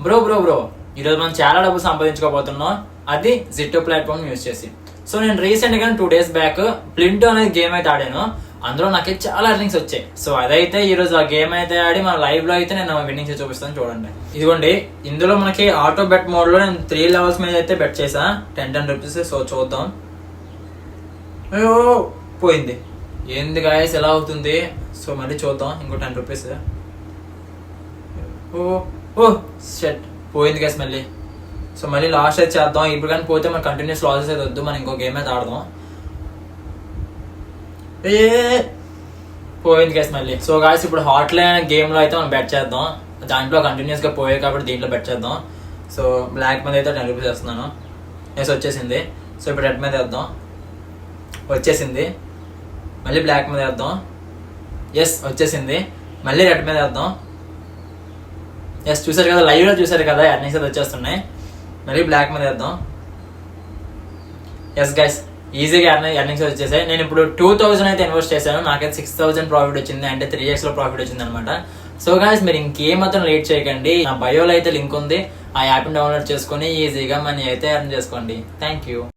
Bro ఈరోజు మనం చాలా డబ్బు సంపాదించుకోబోతున్నాం, అది జిట్టో ప్లాట్ఫామ్ యూజ్ చేసి. సో నేను రీసెంట్ గా 2 days బ్యాక్ ప్లింటో అనేది గేమ్ అయితే ఆడాను. అందులో నాకు చాలా ఎర్నింగ్స్ వచ్చాయి. సో అదైతే ఈ రోజు ఆ గేమ్ అయితే ఆడి మన లైవ్ లో అయితే నేను విన్నింగ్స్ చూపిస్తాను చూడండి. ఇదిగోండి, ఇందులో మనకి ఆటో బెట్ మోడ్ లో నేను 3 levels మీద అయితే బెట్ చేసా 10 రూపీస్. సో చూద్దాం. అయ్యో పోయింది, ఏంది గాయస్ ఎలా అవుతుంది? సో మళ్ళీ చూద్దాం, ఇంకో 10 రూపీస్. ఓ షట్, పోయింది గైస్ మళ్ళీ. సో మళ్ళీ లాస్ట్ అయితే చేద్దాం. ఇప్పుడు కానీ పోతే మన కంటిన్యూస్ లాసెస్ అయితే వద్దు, మనం ఇంకో గేమ్ అయితే ఆడదాం. పోయింది గైస్ మళ్ళీ. సో గాయస్ ఇప్పుడు హాట్ లైన్ గేమ్ లో అయితే మనం బెట్ చేద్దాం. దాంట్లో కంటిన్యూస్ గా పోయాయి కాబట్టి దీంట్లో బెట్ చేద్దాం. సో బ్లాక్ మీద అయితే 10 రూపీస్ వేస్తున్నాను. ఎస్ వచ్చేసింది. సో ఇప్పుడు రెడ్ మీద వేద్దాం. వచ్చేసింది. మళ్ళీ బ్లాక్ మీద వేద్దాం. ఎస్ వచ్చేసింది. మళ్ళీ రెడ్ మీద వేద్దాం. ఎస్ చూసారు కదా, లైవ్ లో చూసారు కదా, ఎర్నింగ్స్ అయితే వచ్చేస్తున్నాయి. మళ్ళీ బ్లాక్ మీద వేద్దాం. ఎస్ గైస్ ఈజీగా ఎర్నింగ్స్ వచ్చేసాయి. నేను ఇప్పుడు 2000 అయితే ఇన్వెస్ట్ చేశాను, నాకైతే 6000 ప్రాఫిట్ వచ్చింది, అంటే 3x లో ప్రాఫిట్ వచ్చింది అనమాట. సో గైస్ మీరు ఇంకేమాత్రం లేట్ చేయకండి, నా బయోలో అయితే లింక్ ఉంది, ఆ యాప్ని డౌన్లోడ్ చేసుకొని ఈజీగా మనీ అయితే ఎర్న్ చేసుకోండి. Thank you.